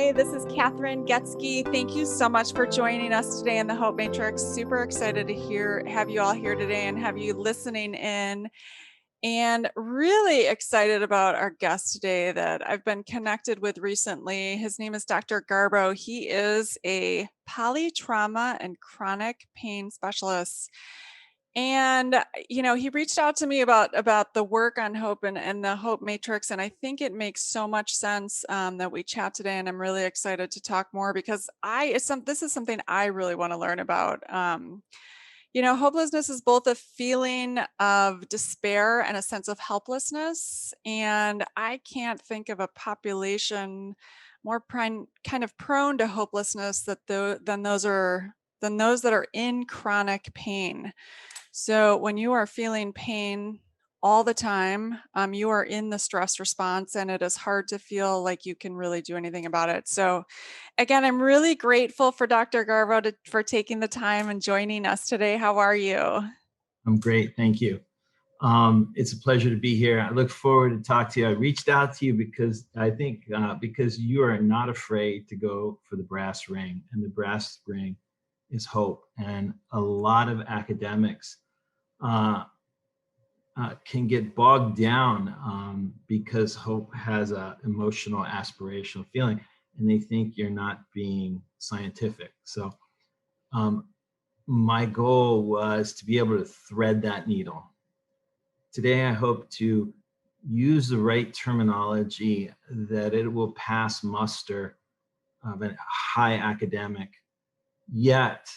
Hi, this is Kathryn Getsky. Thank you so much for joining us today in the Hope Matrix. Super excited to have you all here today and have you listening in. And really excited about our guest today that I've been connected with recently. His name is Dr. Gharbo. He is a polytrauma and chronic pain specialist. And he reached out to me about the work on hope and the hope matrix, and I think it makes so much sense that we chat today. And I'm really excited to talk more because this is something I really want to learn about. Hopelessness is both a feeling of despair and a sense of helplessness, and I can't think of a population more kind of prone to hopelessness than those that are in chronic pain. So when you are feeling pain all the time, you are in the stress response, and it is hard to feel like you can really do anything about it. So again, I'm really grateful for Dr. Gharbo for taking the time and joining us today. How are you? I'm great, thank you. It's a pleasure to be here. I look forward to talk to you. I reached out to you because I think because you are not afraid to go for the brass ring, and the brass ring is hope. And a lot of academics can get bogged down because hope has an emotional, aspirational feeling, and they think you're not being scientific. So my goal was to be able to thread that needle. Today, I hope to use the right terminology that it will pass muster of a high academic, yet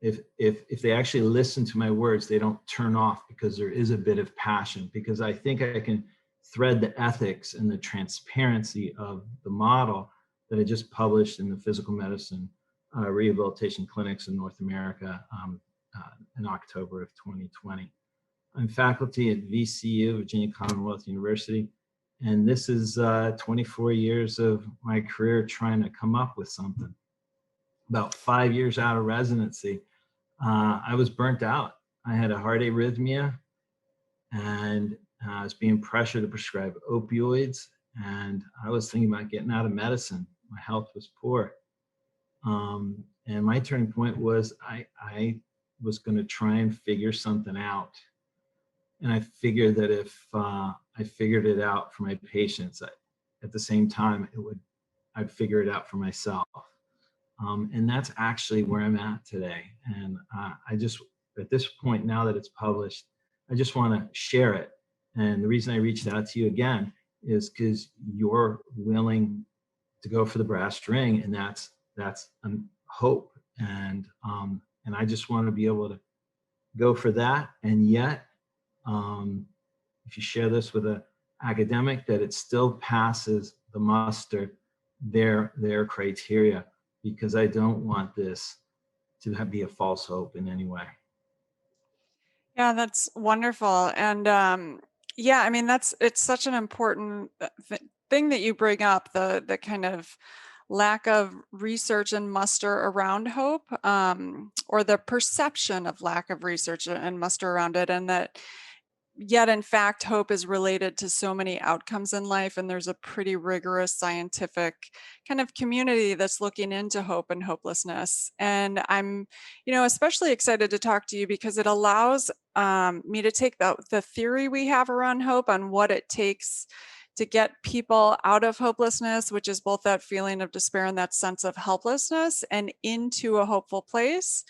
if they actually listen to my words, they don't turn off, because there is a bit of passion, because I think I can thread the ethics and the transparency of the model that I just published in the Physical Medicine Rehabilitation Clinics in North America in October of 2020. I'm faculty at VCU, Virginia Commonwealth University, and this is 24 years of my career trying to come up with something. About 5 years out of residency, I was burnt out. I had a heart arrhythmia, and I was being pressured to prescribe opioids, and I was thinking about getting out of medicine. My health was poor. And my turning point was I was going to try and figure something out. And I figured that if I figured it out for my patients, at the same time, I'd figure it out for myself. And that's actually where I'm at today. And I just, at this point, now that it's published, I just want to share it. And the reason I reached out to you again is because you're willing to go for the brass ring, and that's hope. And I just want to be able to go for that. And yet, if you share this with an academic, that it still passes the muster, their criteria, because I don't want this to be a false hope in any way. Yeah, that's wonderful. And yeah, I mean, it's such an important thing that you bring up, the kind of lack of research and muster around hope, or the perception of lack of research and muster around it, and that yet in fact hope is related to so many outcomes in life, and there's a pretty rigorous scientific kind of community that's looking into hope and hopelessness. And I'm especially excited to talk to you because it allows me to take the theory we have around hope on what it takes to get people out of hopelessness, which is both that feeling of despair and that sense of helplessness, and into a hopeful place.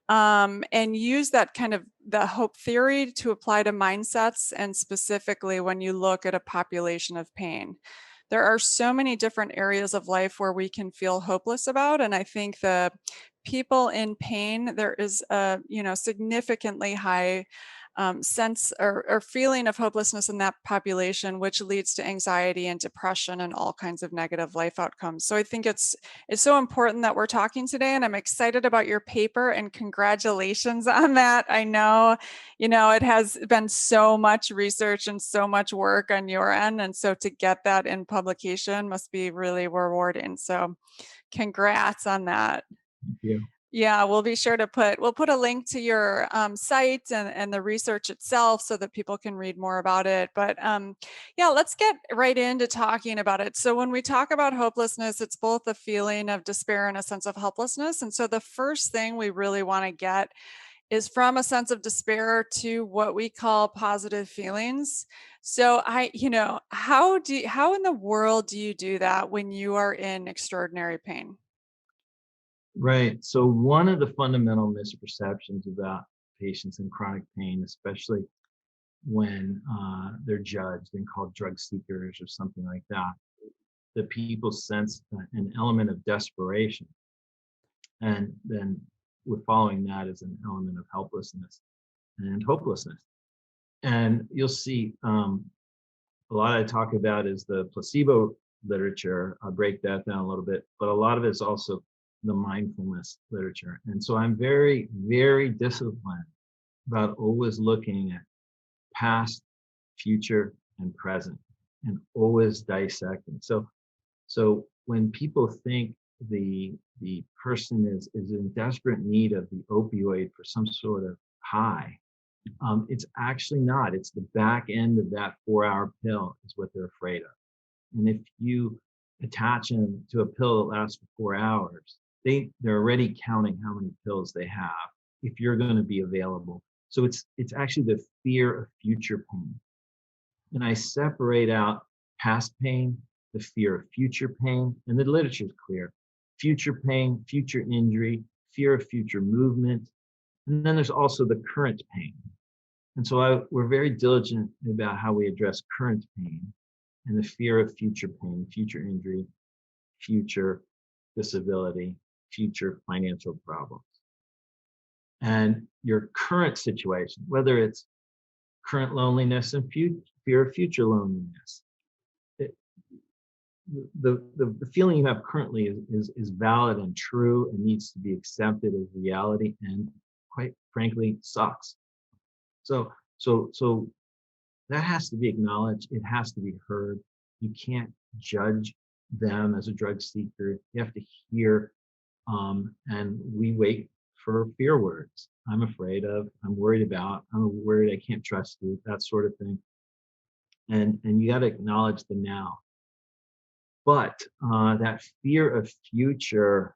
And use that kind of the hope theory to apply to mindsets, and specifically when you look at a population of pain. There are so many different areas of life where we can feel hopeless about, and I think the people in pain, there is a significantly high sense or feeling of hopelessness in that population, which leads to anxiety and depression and all kinds of negative life outcomes. So I think it's so important that we're talking today, and I'm excited about your paper, and congratulations on that. I know, it has been so much research and so much work on your end, and so to get that in publication must be really rewarding. So congrats on that. Thank you. Yeah, we'll be sure to we'll put a link to your site and the research itself so that people can read more about it. But yeah, let's get right into talking about it. So when we talk about hopelessness, it's both a feeling of despair and a sense of helplessness. And so the first thing we really want to get is from a sense of despair to what we call positive feelings. So how in the world do you do that when you are in extraordinary pain? Right. So one of the fundamental misperceptions about patients in chronic pain, especially when they're judged and called drug seekers or something like that people sense an element of desperation, and then with following that is an element of helplessness and hopelessness. And you'll see a lot I talk about is the placebo literature. I'll break that down a little bit, but a lot of it is also the mindfulness literature. And so I'm very, very disciplined about always looking at past, future, and present, and always dissecting. So when people think the person is in desperate need of the opioid for some sort of high, it's actually not. It's the back end of that 4-hour pill is what they're afraid of. And if you attach them to a pill that lasts for 4 hours, they're already counting how many pills they have if you're going to be available. So it's actually the fear of future pain. And I separate out past pain, the fear of future pain, and the literature is clear. Future pain, future injury, fear of future movement, and then there's also the current pain. And so we're very diligent about how we address current pain and the fear of future pain, future injury, future disability, future financial problems. And your current situation, whether it's current loneliness and fear of future loneliness, it, the feeling you have currently is valid and true and needs to be accepted as reality, and quite frankly sucks. So that has to be acknowledged. It has to be heard. You can't judge them as a drug seeker. You have to hear, and we wait for fear words. I'm afraid of, I'm worried about, I'm worried I can't trust you, that sort of thing. And you got to acknowledge the now. But that fear of future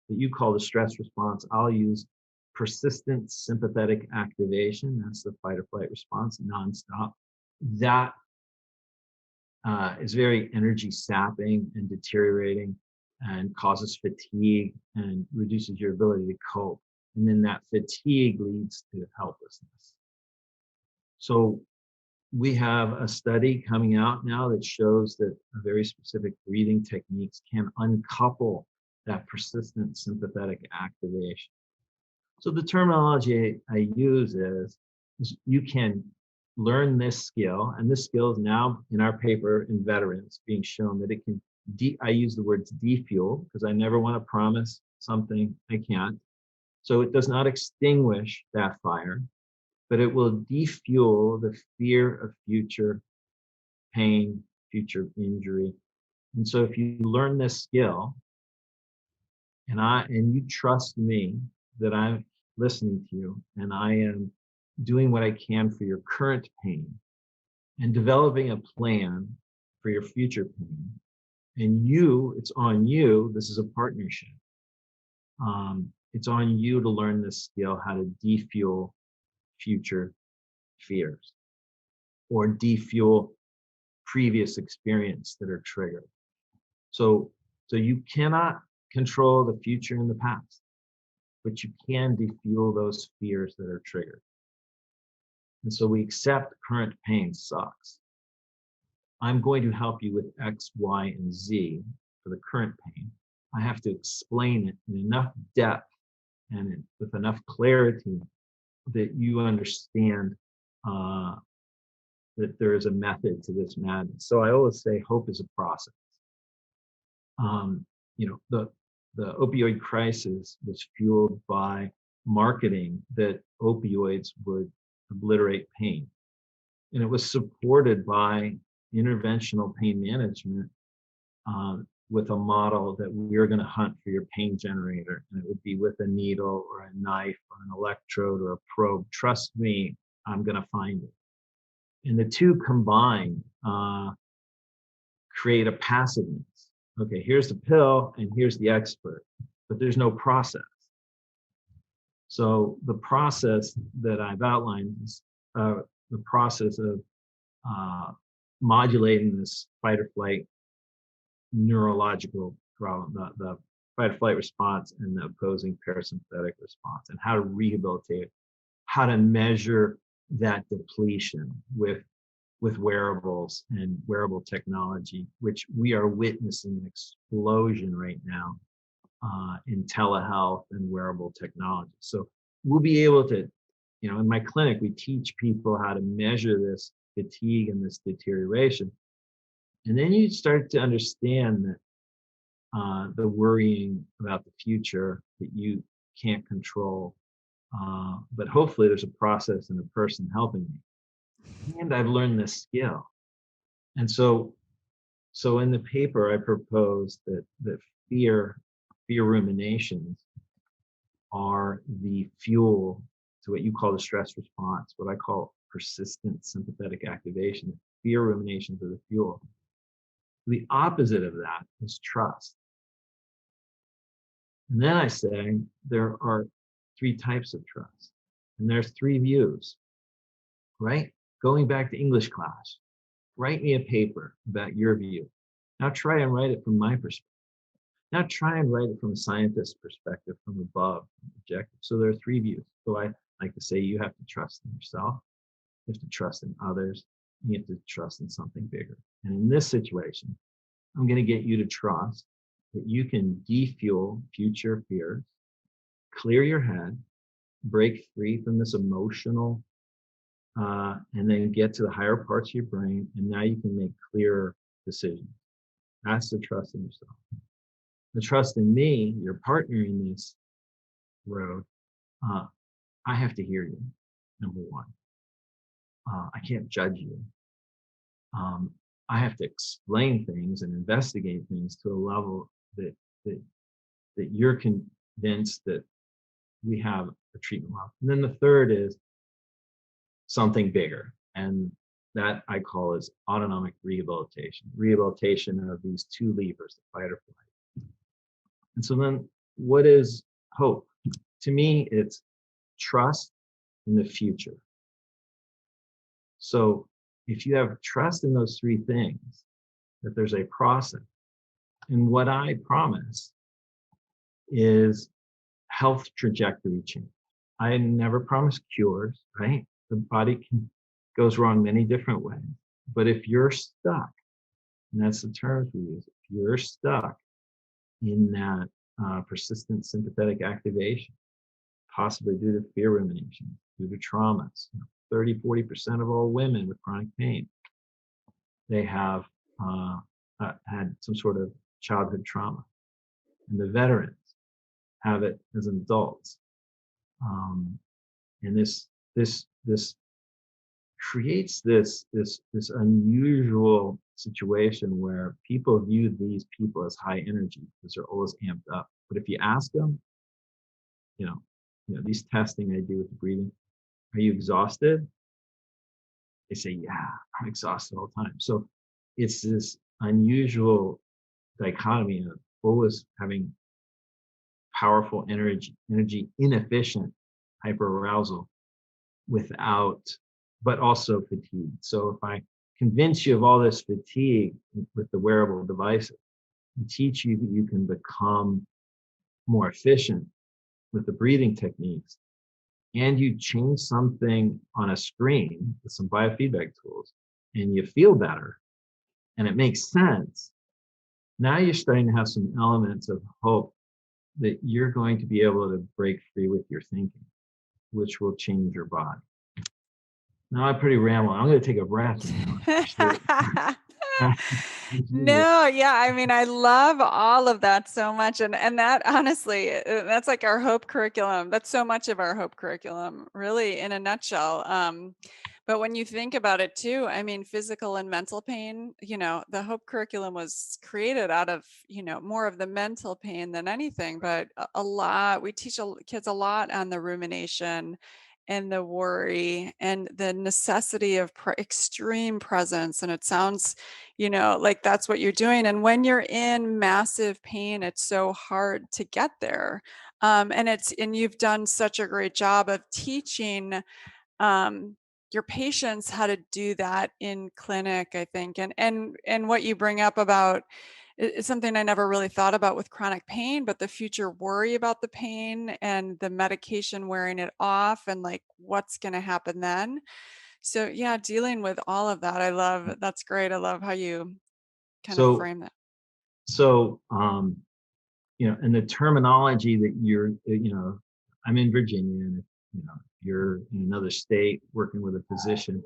that you call the stress response, I'll use persistent sympathetic activation. That's the fight or flight response, nonstop. That is very energy sapping and deteriorating and causes fatigue and reduces your ability to cope. And then that fatigue leads to helplessness. So we have a study coming out now that shows that very specific breathing techniques can uncouple that persistent sympathetic activation. So the terminology I use is you can learn this skill, and this skill is now in our paper in veterans being shown that it can, I use the words defuel because I never want to promise something I can't. So it does not extinguish that fire, but it will defuel the fear of future pain, future injury. And so if you learn this skill, and you trust me that I'm listening to you and I am doing what I can for your current pain and developing a plan for your future pain. And it's on you, this is a partnership. It's on you to learn this skill, how to defuel future fears or defuel previous experience that are triggered. So you cannot control the future and the past, but you can defuel those fears that are triggered. And so we accept current pain sucks. I'm going to help you with X, Y, and Z for the current pain. I have to explain it in enough depth and with enough clarity that you understand that there is a method to this madness. So I always say hope is a process. The opioid crisis was fueled by marketing that opioids would obliterate pain. And it was supported by interventional pain management with a model that we're going to hunt for your pain generator, and it would be with a needle or a knife or an electrode or a probe. Trust me, I'm going to find it. And the two combined create a passiveness. Okay, here's the pill and here's the expert, but there's no process. So the process that I've outlined is the process of modulating this fight or flight neurological problem, the fight or flight response and the opposing parasympathetic response, and how to rehabilitate, how to measure that depletion with wearables and wearable technology, which we are witnessing an explosion right now in telehealth and wearable technology. So we'll be able to, in my clinic, we teach people how to measure this fatigue and this deterioration. And then you start to understand that the worrying about the future that you can't control, but hopefully there's a process and a person helping me. And I've learned this skill. And so in the paper, I propose that fear ruminations are the fuel to what you call the stress response, what I call persistent sympathetic activation. Fear ruminations are the fuel. The opposite of that is trust. And then I say there are 3 types of trust, and there's 3 views, right? Going back to English class, write me a paper about your view. Now try and write it from my perspective. Now try and write it from a scientist's perspective, from above, objective. So there are 3 views. So I like to say you have to trust in yourself, you have to trust in others, and you have to trust in something bigger. And in this situation, I'm going to get you to trust that you can defuel future fears, clear your head, break free from this emotional, and then get to the higher parts of your brain, and now you can make clearer decisions. That's the trust in yourself. The trust in me, your partner in this road, I have to hear you, number one. I can't judge you. I have to explain things and investigate things to a level that you're convinced that we have a treatment model. And then the third is something bigger, and that I call is autonomic rehabilitation. Rehabilitation of these 2 levers, the fight or flight. And so then what is hope? To me, it's trust in the future. So if you have trust in those 3 things, that there's a process, and what I promise is health trajectory change. I never promise cures, right? The body goes wrong many different ways. But if you're stuck, and that's the terms we use, if you're stuck in that persistent sympathetic activation, possibly due to fear rumination, due to traumas, 30-40% of all women with chronic pain, they have had some sort of childhood trauma. And the veterans have it as adults. And this creates this unusual situation where people view these people as high energy because they're always amped up. But if you ask them, these testing I do with the breathing, are you exhausted? They say, yeah, I'm exhausted all the time. So it's this unusual dichotomy of always having powerful energy inefficient hyperarousal but also fatigue. So if I convince you of all this fatigue with the wearable devices and teach you that you can become more efficient with the breathing techniques, and you change something on a screen with some biofeedback tools, and you feel better, and it makes sense, now you're starting to have some elements of hope that you're going to be able to break free with your thinking, which will change your body. Now I'm pretty rambling. I'm going to take a breath. No, yeah, I mean, I love all of that so much. And that honestly, that's like our hope curriculum. That's so much of our hope curriculum, really, in a nutshell. But when you think about it too, I mean, physical and mental pain, the Hope curriculum was created out of, more of the mental pain than anything, but a lot, we teach kids a lot on the rumination and the worry and the necessity of extreme presence. And it sounds, like that's what you're doing. And when you're in massive pain, it's so hard to get there. And you've done such a great job of teaching um, your patients how to do that in clinic, I think. And what you bring up about is something I never really thought about with chronic pain, but the future worry about the pain and the medication wearing it off and like what's going to happen then. So yeah, dealing with all of that. That's great. I love how you kind of So, frame that. so, and the terminology that I'm in Virginia, and if, you're in another state working with a physician,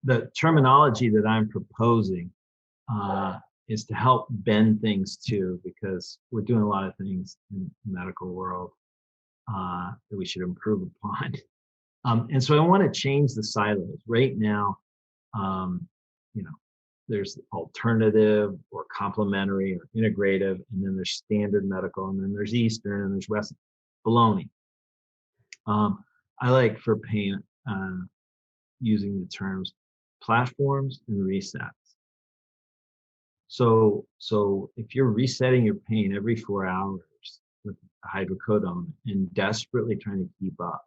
the terminology that I'm proposing is to help bend things too, because we're doing a lot of things in the medical world that we should improve upon. And so I want to change the silos. Right now, um, you know, there's alternative or complementary or integrative, and then there's standard medical, and then there's Eastern, and there's Western. Baloney. I like for pain using the terms platforms and resets. So if you're resetting your pain every 4 hours with hydrocodone and desperately trying to keep up,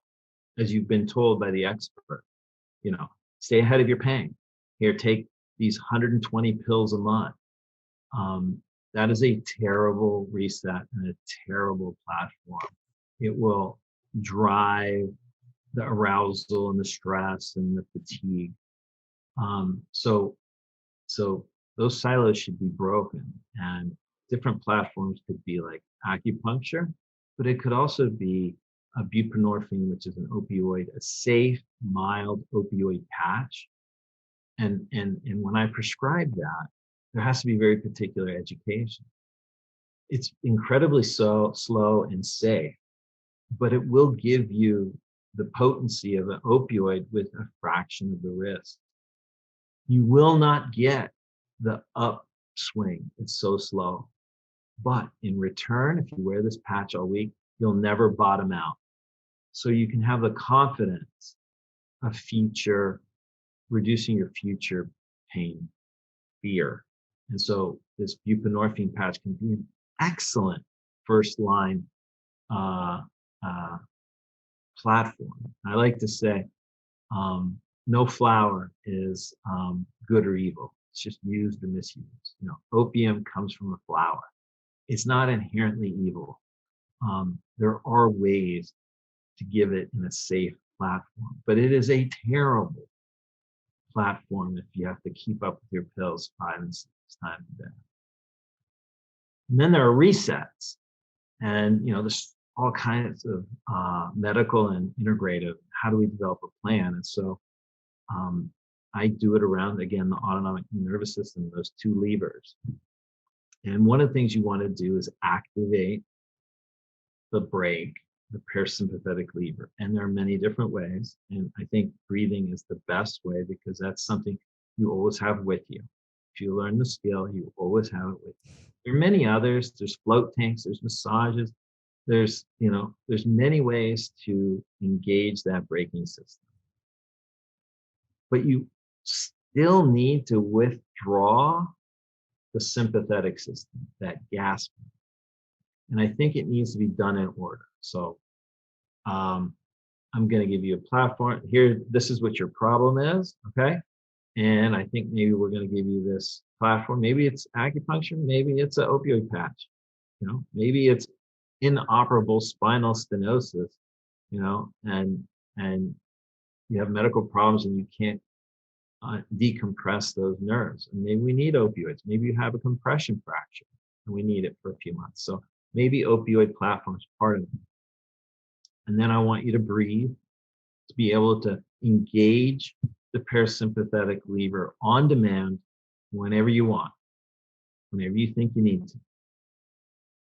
as you've been told by the expert, you know, stay ahead of your pain. Here, take these 120 pills a month. That is a terrible reset and a terrible platform. It will drive the arousal and the stress and the fatigue. So those silos should be broken, and different platforms could be like acupuncture, but it could also be a buprenorphine, which is an opioid, a safe, mild opioid patch. And when I prescribe that, there has to be very particular education. It's incredibly slow and safe, but it will give you the potency of an opioid with a fraction of the risk. You will not get the upswing. It's so slow. But in return, if you wear this patch all week, you'll never bottom out. So you can have the confidence of reducing your future pain, fear. And so this buprenorphine patch can be an excellent first line uh, uh, platform. I like to say, no flower is good or evil. It's just used or misused. Opium comes from a flower. It's not inherently evil. There are ways to give it in a safe platform, but it is a terrible platform if you have to keep up with your pills 5 and 6 times a day. And then there are resets, and there's all kinds of medical and integrative. How do we develop a plan? And so I do it around, again, the autonomic nervous system, those two levers. And one of the things you want to do is activate the brake, the parasympathetic lever. And there are many different ways. And I think breathing is the best way, because that's something you always have with you. If you learn the skill, you always have it with you. There are many others. There's float tanks, there's massages, there's many ways to engage that braking system. But you still need to withdraw the sympathetic system, that gasping. And I think it needs to be done in order. So I'm going to give you a platform. Here, this is what your problem is, okay? And I think maybe we're going to give you this platform. Maybe it's acupuncture, maybe it's an opioid patch, maybe it's inoperable spinal stenosis, and you have medical problems and you can't decompress those nerves. And maybe we need opioids. Maybe you have a compression fracture and we need it for a few months. So maybe opioid platform is part of it. And then I want you to breathe, to be able to engage the parasympathetic lever on demand whenever you want, whenever you think you need to.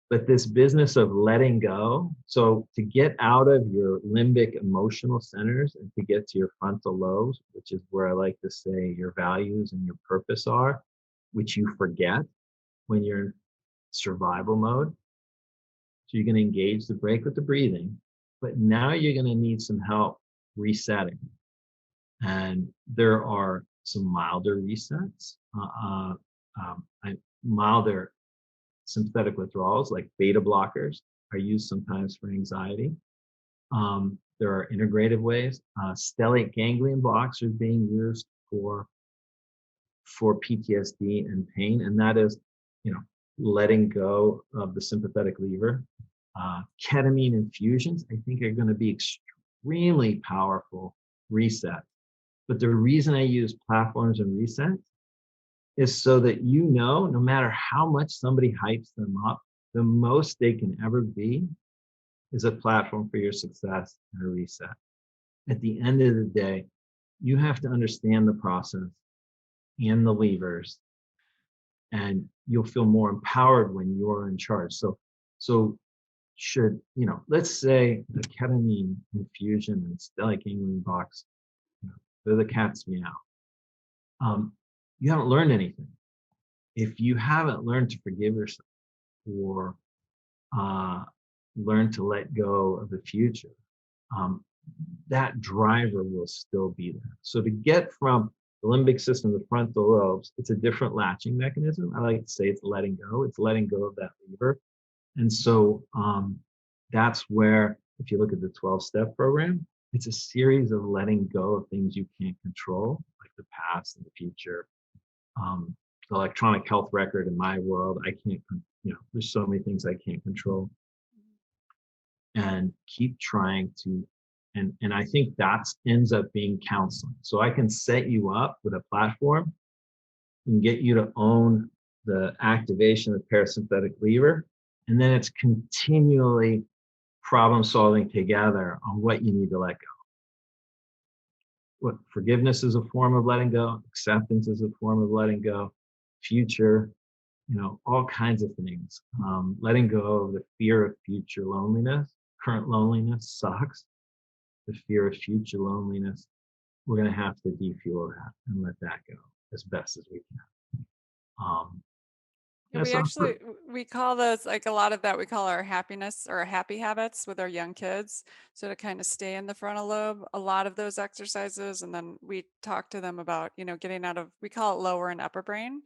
But this business of letting go, so to get out of your limbic emotional centers and to get to your frontal lobes, which is where I like to say your values and your purpose are, which you forget when you're in survival mode. So you're going to engage the break with the breathing, but now you're going to need some help resetting. And there are some milder resets, milder sympathetic withdrawals like beta blockers are used sometimes for anxiety. There are integrative ways. Stellate ganglion blocks are being used for PTSD and pain, and that is, letting go of the sympathetic lever. Ketamine infusions, I think, are going to be extremely powerful reset. But the reason I use platforms and resets is so that no matter how much somebody hypes them up, the most they can ever be is a platform for your success and a reset. At the end of the day, you have to understand the process and the levers, and you'll feel more empowered when you're in charge. So should, let's say the ketamine infusion and stellate ganglion box, they're the cat's meow. You haven't learned anything. If you haven't learned to forgive yourself or learn to let go of the future, that driver will still be there. So to get from the limbic system to the frontal lobes, it's a different latching mechanism. I like to say it's letting go. It's letting go of that lever. And so that's where, if you look at the 12-step program, it's a series of letting go of things you can't control, like the past and the future. The electronic health record in my world, I can't, there's so many things I can't control. And keep trying to, and I think that ends up being counseling. So I can set you up with a platform and get you to own the activation of the parasympathetic lever. And then it's continually problem solving together on what you need to let go. What forgiveness is a form of letting go, acceptance is a form of letting go, future, all kinds of things. Letting go of the fear of future loneliness. Current loneliness sucks. The fear of future loneliness, we're going to have to defuel that and let that go as best as we can. Yeah, we call those, like, a lot of that we call our happiness or our happy habits with our young kids. So to kind of stay in the frontal lobe, a lot of those exercises, and then we talk to them about, getting out of, we call it lower and upper brain,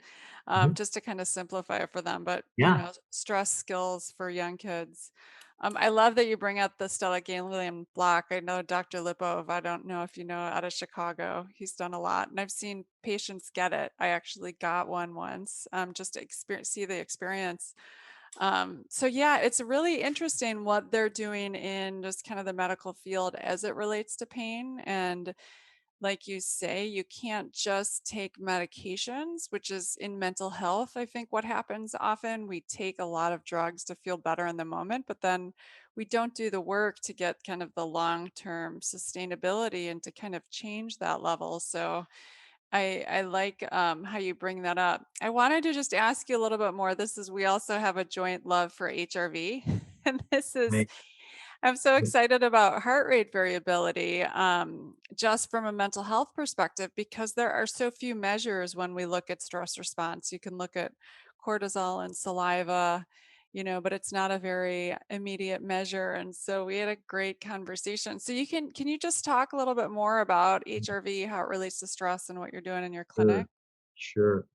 Mhm. just to kind of simplify it for them. But Yeah. stress skills for young kids. I love that you bring up the stellate ganglion block. I know Dr. Lipov, I don't know if you know, out of Chicago. He's done a lot, and I've seen patients get it. I actually got one once, just to see the experience. So yeah, it's really interesting what they're doing in just kind of the medical field as it relates to pain. And like you say, you can't just take medications, which is in mental health. I think what happens often, we take a lot of drugs to feel better in the moment, but then we don't do the work to get kind of the long-term sustainability and to kind of change that level. So I like how you bring that up. I wanted to just ask you a little bit more. We also have a joint love for HRV, and this is Right. I'm so excited about heart rate variability, just from a mental health perspective, because there are so few measures when we look at stress response. You can look at cortisol and saliva, but it's not a very immediate measure. And so we had a great conversation. So can you just talk a little bit more about HRV, how it relates to stress and what you're doing in your clinic? Sure. Sure.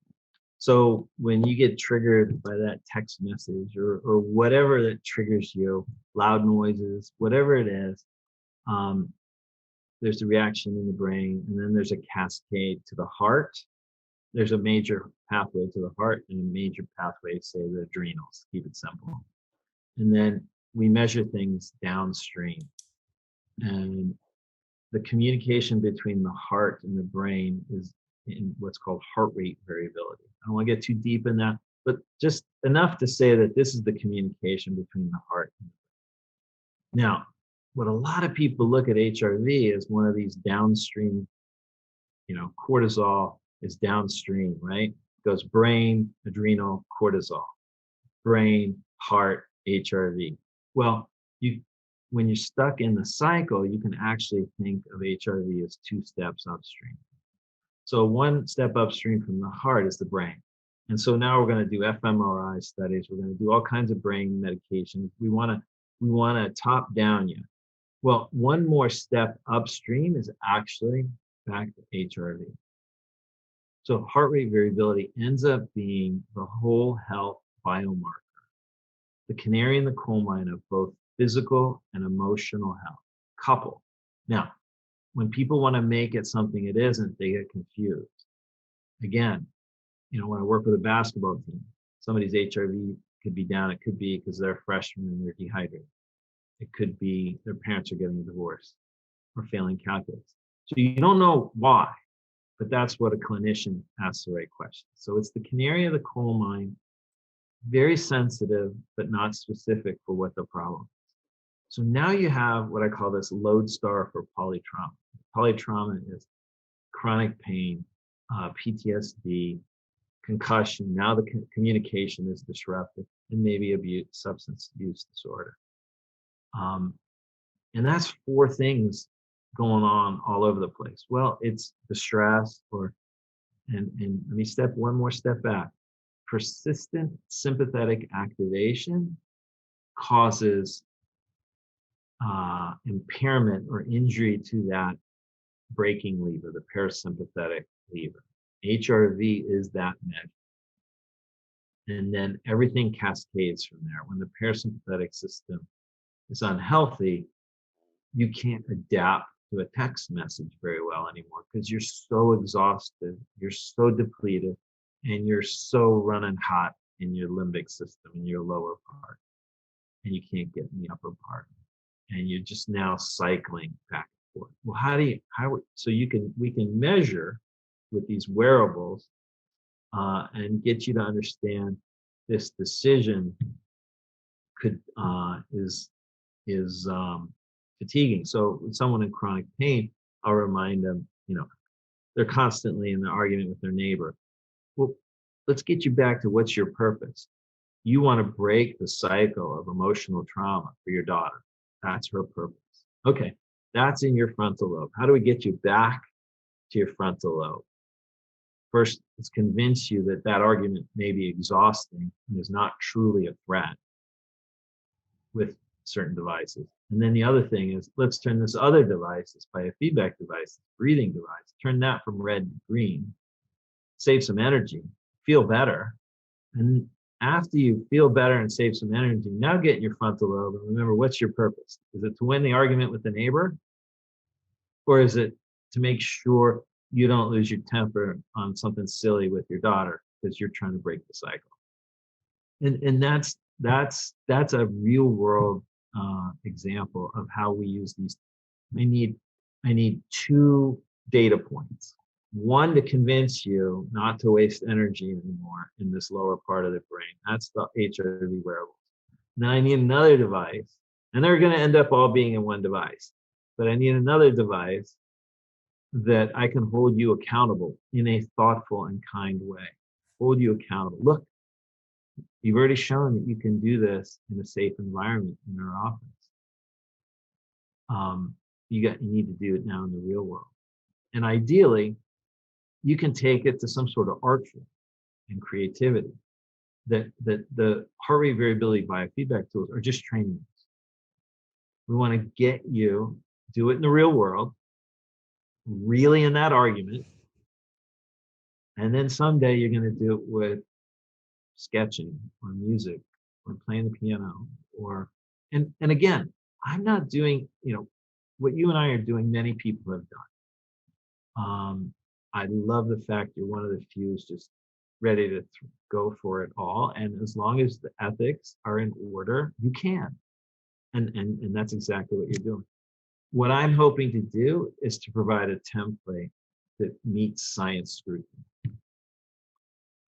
So when you get triggered by that text message or whatever that triggers you, loud noises, whatever it is, um, there's a reaction in the brain, and then there's a cascade to the heart. There's a major pathway to the heart and a major pathway, say, the adrenals, keep it simple. And then we measure things downstream. And the communication between the heart and the brain is in what's called heart rate variability. I don't want to get too deep in that, but just enough to say that this is the communication between the heart and the brain. Now, what a lot of people look at HRV as one of these downstream, cortisol is downstream, right? It goes brain, adrenal, cortisol, brain, heart, HRV? Well, you when you're stuck in the cycle, you can actually think of HRV as two steps upstream. So one step upstream from the heart is the brain. And so now we're going to do fMRI studies. We're going to do all kinds of brain medications. We want to top down you. Well, one more step upstream is actually back to HRV. So heart rate variability ends up being the whole health biomarker, the canary in the coal mine of both physical and emotional health couple. Now, when people want to make it something it isn't, they get confused. Again, when I work with a basketball team, somebody's HRV could be down. It could be because they're a freshman and they're dehydrated. It could be their parents are getting a divorce or failing calculus. So you don't know why, but that's what a clinician asks the right question. So it's the canary of the coal mine, very sensitive, but not specific for what the problem is. So now you have what I call this lodestar for polytrauma. Polytrauma is chronic pain, PTSD, concussion. Now the communication is disrupted, and maybe substance abuse disorder. And that's four things going on all over the place. Well, it's the stress, and let me step one more step back. Persistent sympathetic activation causes impairment or injury to that braking lever, the parasympathetic lever. HRV is that measure. And then everything cascades from there. When the parasympathetic system is unhealthy, you can't adapt to a text message very well anymore because you're so exhausted, you're so depleted, and you're so running hot in your limbic system, in your lower part, and you can't get in the upper part. And you're just now cycling back and forth. Well, we can measure with these wearables and get you to understand this decision is fatiguing. So with someone in chronic pain, I'll remind them, they're constantly in the argument with their neighbor. Well, let's get you back to what's your purpose. You want to break the cycle of emotional trauma for your daughter. That's her purpose. Okay, that's in your frontal lobe. How do we get you back to your frontal lobe? First, let's convince you that that argument may be exhausting and is not truly a threat with certain devices. And then the other thing is, let's turn this other device, this biofeedback device, this breathing device, turn that from red to green, save some energy, feel better. And after you feel better and save some energy, now get in your frontal lobe and remember, what's your purpose? Is it to win the argument with the neighbor? Or is it to make sure you don't lose your temper on something silly with your daughter because you're trying to break the cycle? And that's a real world example of how we use these. I need two data points. One, to convince you not to waste energy anymore in this lower part of the brain. That's the HRV wearables. Now I need another device, and they're going to end up all being in one device. But I need another device that I can hold you accountable in a thoughtful and kind way. Hold you accountable. Look, you've already shown that you can do this in a safe environment in our office. You need to do it now in the real world. And ideally, you can take it to some sort of art form and creativity. That the heart rate variability biofeedback tools are just training. We want to get you do it in the real world, really in that argument, and then someday you're going to do it with sketching or music or playing the piano and again, I'm not doing what you and I are doing. Many people have done. I love the fact you're one of the few who's just ready to go for it all, and as long as the ethics are in order, you can. And that's exactly what you're doing. What I'm hoping to do is to provide a template that meets science scrutiny.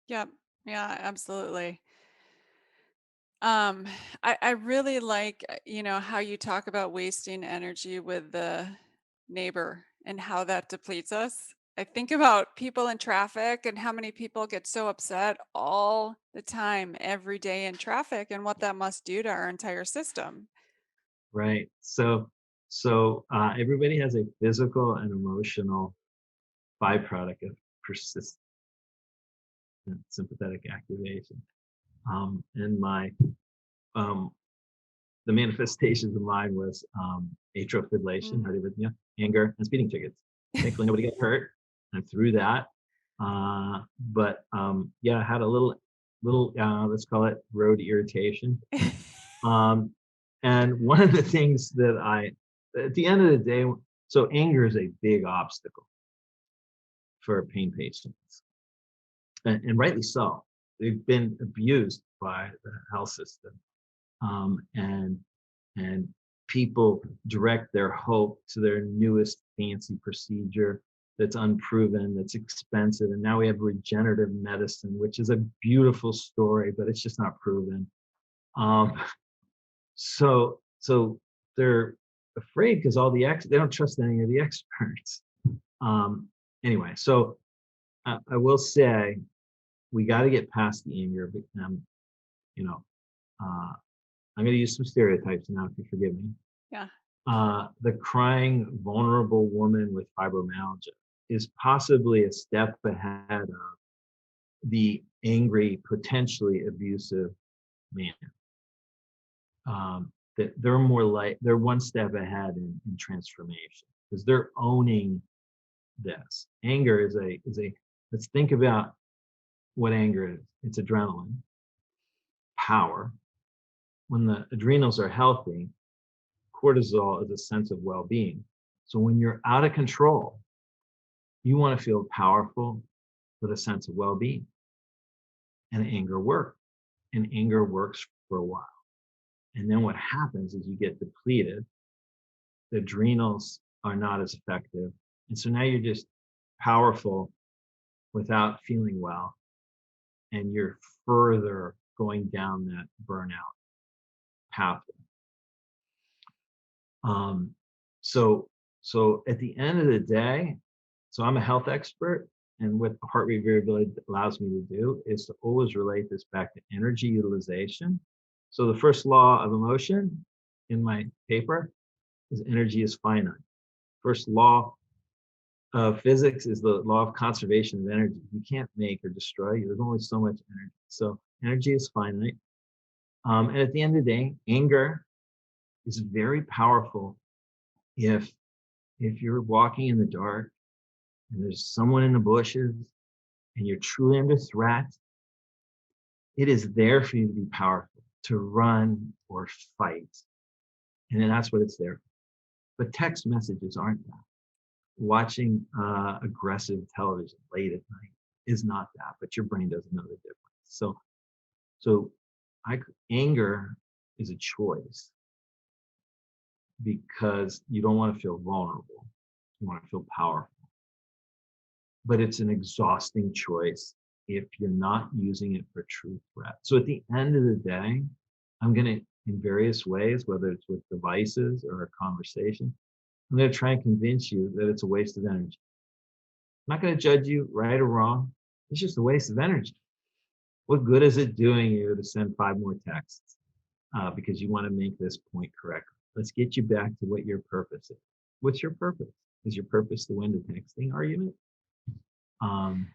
Yep. Yeah, absolutely. Um, I really like, how you talk about wasting energy with the neighbor and how that depletes us. I think about people in traffic and how many people get so upset all the time, every day in traffic, and what that must do to our entire system. right? So everybody has a physical and emotional byproduct of persistent sympathetic activation. And my um, the manifestations of mine was atrial fibrillation, Mm. heart arrhythmia, anger, and speeding tickets. Thankfully, nobody got hurt. I'm through that. But yeah, I had a little let's call it road irritation. Um, and one of the things that at the end of the day, so anger is a big obstacle for pain patients, and rightly so. They've been abused by the health system, and people direct their hope to their newest fancy procedure that's unproven, that's expensive, and now we have regenerative medicine, which is a beautiful story, but it's just not proven. Um, so they're afraid because they don't trust any of the experts. Um, anyway, so I will say we got to get past the anger, but you know, uh, I'm going to use some stereotypes now, if you forgive me. Yeah. The crying, vulnerable woman with fibromyalgia is possibly a step ahead of the angry, potentially abusive man. That they're one step ahead in transformation because they're owning this. Anger is a let's think about what anger is. It's adrenaline, power. When the adrenals are healthy, cortisol is a sense of well-being. So when you're out of control, you want to feel powerful with a sense of well-being. And anger works. And anger works for a while. And then what happens is you get depleted. The adrenals are not as effective. And so now you're just powerful without feeling well. And you're further going down that burnout pathway. Um, so so at the end of the day, so I'm a health expert, and what heart rate variability allows me to do is to always relate this back to energy utilization. So the first law of emotion in my paper is energy is finite. First law of physics is the law of conservation of energy. You can't make or destroy. There's only so much energy. So energy is finite. And at the end of the day, anger is very powerful if you're walking in the dark and there's someone in the bushes and you're truly under threat, it is there for you to be powerful, to run or fight. And then that's what it's there for. But text messages aren't that. Watching aggressive television late at night is not that, but your brain doesn't know the difference. So anger is a choice because you don't want to feel vulnerable. You want to feel powerful. But it's an exhausting choice if you're not using it for true threat. So at the end of the day, I'm going to, in various ways, whether it's with devices or a conversation, I'm going to try and convince you that it's a waste of energy. I'm not going to judge you right or wrong. It's just a waste of energy. What good is it doing you to send 5 more texts because you want to make this point correctly? Let's get you back to what your purpose is. What's your purpose? Is your purpose to win the texting argument? Um,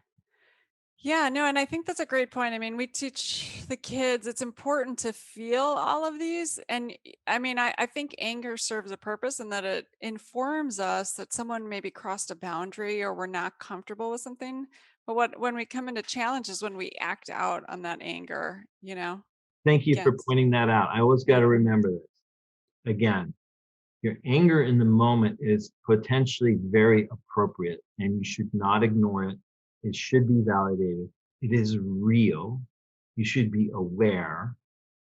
Yeah, no, and I think that's a great point. I mean, we teach the kids it's important to feel all of these. And I mean, I think anger serves a purpose in that it informs us that someone maybe crossed a boundary or we're not comfortable with something. But when we come into challenges, when we act out on that anger, Thank you for against. pointing that out. I always got Yeah. to remember this. Again, your anger in the moment is potentially very appropriate and you should not ignore it. It should be validated. It is real. You should be aware.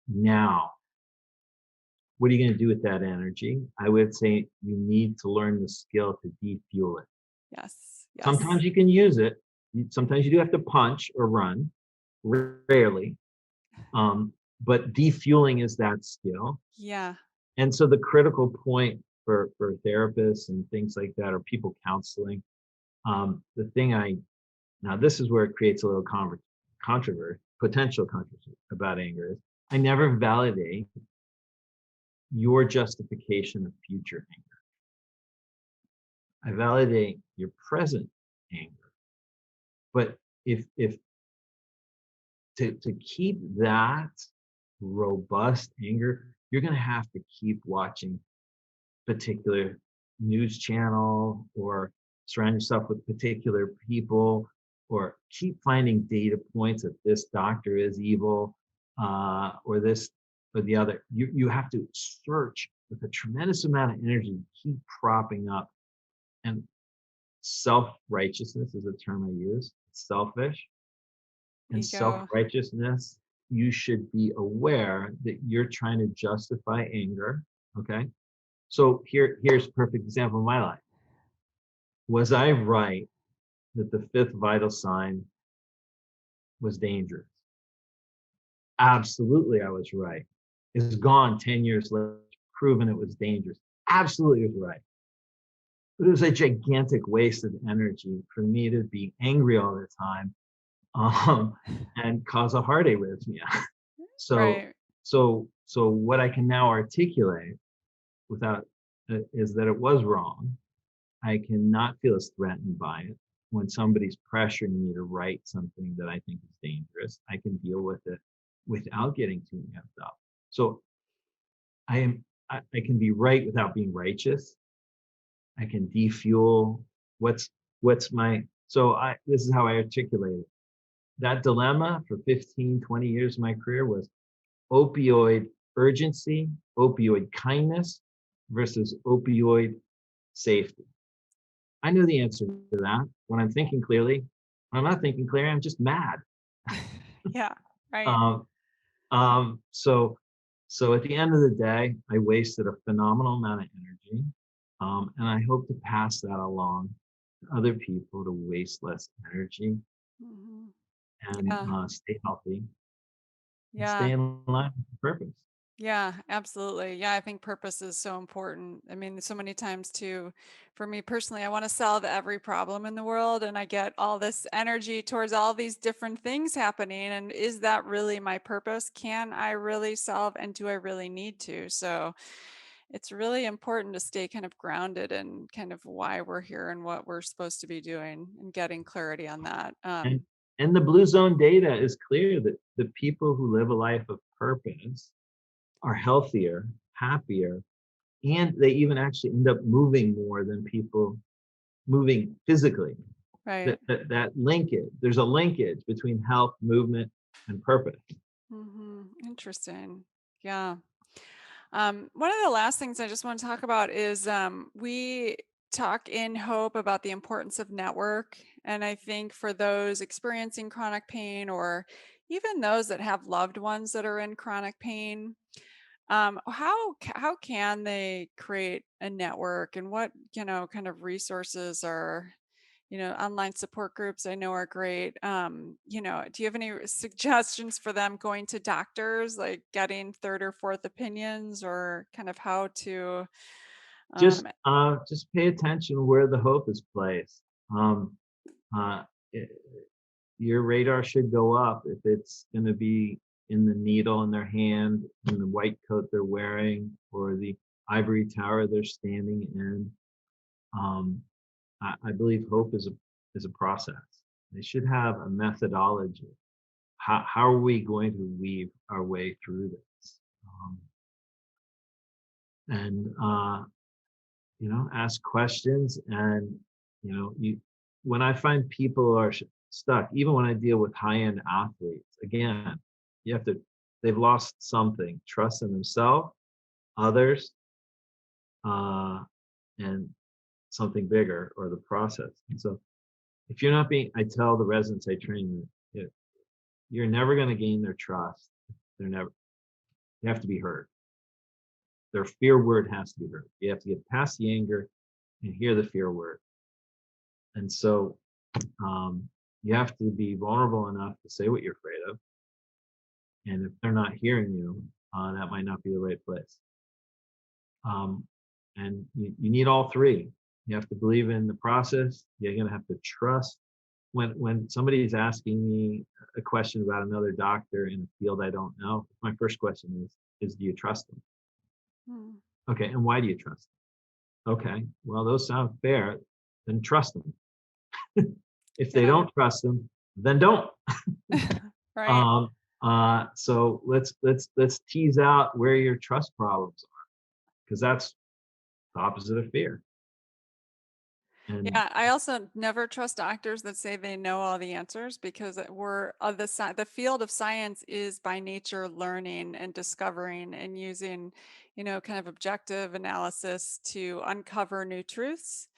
Now, what are you going to do with that energy? I would say you need to learn the skill to defuel it. Yes. Yes. Sometimes you can use it. Sometimes you do have to punch or run, rarely. Um, but defueling is that skill. Yeah. And so the critical point for therapists and things like that or people counseling, The thing now this is where it creates a little controversy, potential controversy about anger is I never validate your justification of future anger. I validate your present anger. But if to keep that robust anger, you're going to have to keep watching particular news channel or surround yourself with particular people or keep finding data points that this doctor is evil or this or the other. You have to search with a tremendous amount of energy, keep propping up. And self-righteousness is a term I use. It's selfish. And Ego. self-righteousness, you should be aware that you're trying to justify anger. Okay. So here's a perfect example of my life. Was I right that the fifth vital sign was dangerous? Absolutely, I was right. It's gone 10 years later, proven it was dangerous. Absolutely was right. But it was a gigantic waste of energy for me to be angry all the time and cause a heart arrhythmia. So, Right. so what I can now articulate without is that it was wrong. I cannot feel as threatened by it. When somebody's pressuring me to write something that I think is dangerous, I can deal with it without getting too amped up. So I can be right without being righteous. I can defuel what's my so I this is how I articulate it. That dilemma for 15, 20 years of my career was opioid urgency, opioid kindness versus opioid safety. I know the answer to that when I'm thinking clearly. When I'm not thinking clearly, I'm just mad. Yeah. Right. Um, so at the end of the day, I wasted a phenomenal amount of energy, and I hope to pass that along to other people to waste less energy Hmm. and Yeah. stay healthy and Yeah. stay in line with purpose. Yeah, absolutely. Yeah, I think purpose is so important. I mean, so many times too, for me personally, I want to solve every problem in the world and I get all this energy towards all these different things happening. And is that really my purpose? Can I really solve and do I really need to? So it's really important to stay kind of grounded in kind of why we're here and what we're supposed to be doing and getting clarity on that. And the blue zone data is clear that the people who live a life of purpose are healthier, happier, and they even actually end up moving more than people moving physically. Right. That linkage, there's a linkage between health, movement, and purpose. Interesting. Yeah. One of the last things I just want to talk about is we talk in Hope about the importance of network. And I think for those experiencing chronic pain or even those that have loved ones that are in chronic pain, how can they create a network and what, kind of resources are, online support groups I know are great. Do you have any suggestions for them going to doctors, like getting third or fourth opinions, or kind of how to, um, Just pay attention where the hope is placed. Um, uh, it, your radar should go up if it's going to be in the needle in their hand, in the white coat they're wearing, or the ivory tower they're standing in. Um, I believe hope is a process. They should have a methodology. How are we going to weave our way through this? And ask questions. And you when I find people are stuck, even when I deal with high-end athletes, again, you have to they've lost something, trust in themselves, others, uh, and something bigger or the process. And so if you're not being I tell the residents I train that you're never going to gain their trust. They have to be heard. Their fear word has to be heard. You have to get past the anger and hear the fear word. And so you have to be vulnerable enough to say what you're afraid of. And if they're not hearing you, that might not be the right place. Um, and you need all three. You have to believe in the process. You're going to have to trust. When somebody is asking me a question about another doctor in a field I don't know, my first question is do you trust them? Mm. Okay, and why do you trust them? Okay, well, those sound fair. Then trust them. If they Yeah. don't trust them, then don't. Right. Um, so let's tease out where your trust problems are, because that's the opposite of fear. And Yeah, I also never trust doctors that say they know all the answers, because we're the field of science is by nature learning and discovering and using, kind of objective analysis to uncover new truths.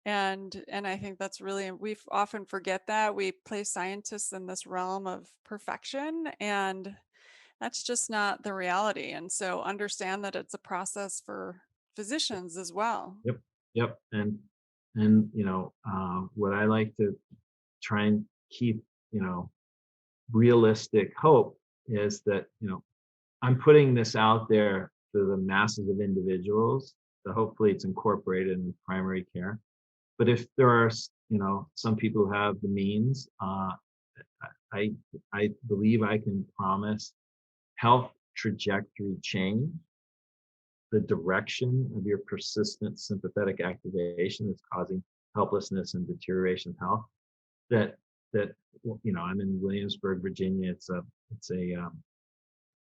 And I think that's really, we often forget that we place scientists in this realm of perfection, and that's just not the reality. And so understand that it's a process for physicians as well. yep, yep, and what I like to try and keep, realistic hope is that I'm putting this out there to the masses of individuals. So hopefully it's incorporated in primary care. But if there are, some people who have the means, I I believe I can promise health trajectory change, the direction of your persistent sympathetic activation that's causing helplessness and deterioration of health. That I'm in Williamsburg, Virginia. It's a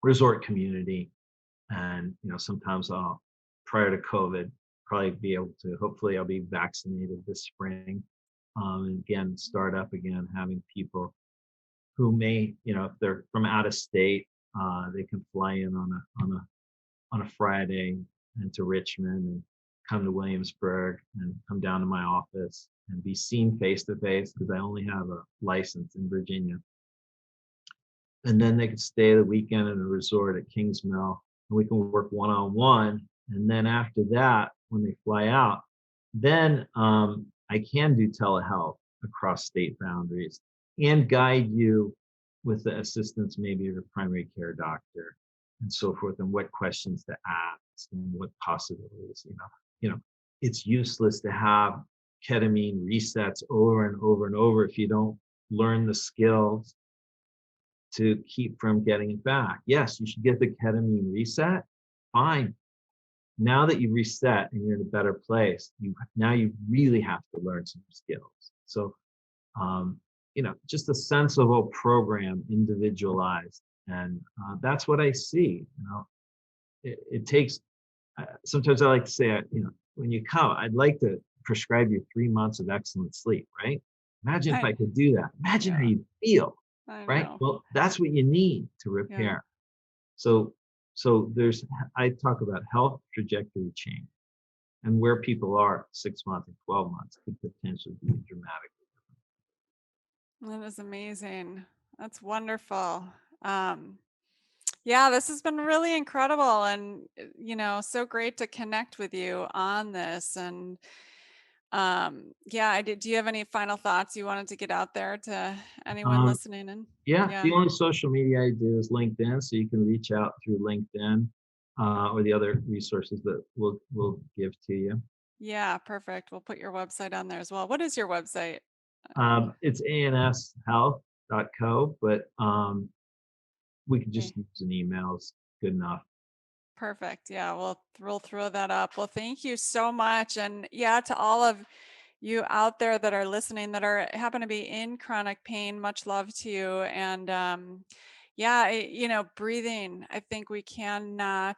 resort community, and sometimes I'll, prior to COVID, probably be able to, hopefully I'll be vaccinated this spring, and again start up again having people who may, if they're from out of state, they can fly in on a Friday into Richmond and come to Williamsburg and come down to my office and be seen face to face, because I only have a license in Virginia. And then they could stay the weekend in a resort at Kingsmill, and we can work one-on-one. And then after that, when they fly out, then I can do telehealth across state boundaries and guide you with the assistance maybe of a primary care doctor and so forth, and what questions to ask and what possibilities. It's useless to have ketamine resets over and over and over if you don't learn the skills to keep from getting it back. Yes, you should get the ketamine reset. Fine. Now that you reset and you're in a better place, you really have to learn some skills. So, just a sensible program, individualized, and that's what I see. It takes. Sometimes I like to say, when you come, I'd like to prescribe you 3 months of excellent sleep. Right? Imagine if I I could do that. Imagine how Yeah, you feel. I Right? know. Well, that's what you need to Yeah. repair. So I talk about health trajectory change, and where people are 6 months and 12 months could potentially be dramatic. That is amazing. That's wonderful. Um, yeah, this has been really incredible, and so great to connect with you on this. And yeah, I did. Do you have any final thoughts you wanted to get out there to anyone Um, listening? And yeah, yeah, the only social media I do is LinkedIn, so you can reach out through LinkedIn, or the other resources that we'll give to you. yeah, perfect. We'll put your website on there as well. What is your website? It's anshealth.co, but we can Okay. just use an email. It's good enough. Perfect. Yeah, we'll throw that up. Well, thank you so much. And yeah, to all of you out there that are listening that happen to be in chronic pain, much love to you. And yeah, breathing, I think we cannot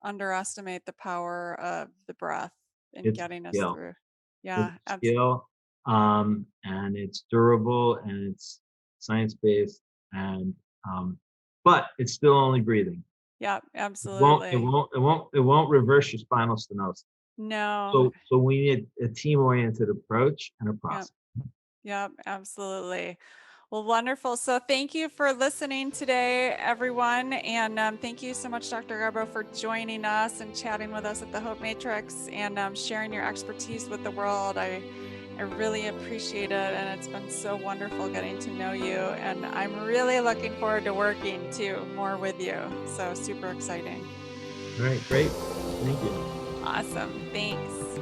underestimate the power of the breath in It's getting us skill. through. It's Yeah, skill, and it's durable, and it's science-based, and but it's still only breathing. yeah, It won't it absolutely. won't it won't it won't reverse your spinal stenosis. No. So we need a team-oriented approach and a Yeah. process. Yep, absolutely. Well, wonderful. So thank you for listening today, everyone. And thank you so much, Dr. Garbo, for joining us and chatting with us at the Hope Matrix, and sharing your expertise with the world. I really appreciate it. And it's been so wonderful getting to know you. And I'm really looking forward to working too more with you. So super exciting. All right, great. Thank you. Awesome. Thanks.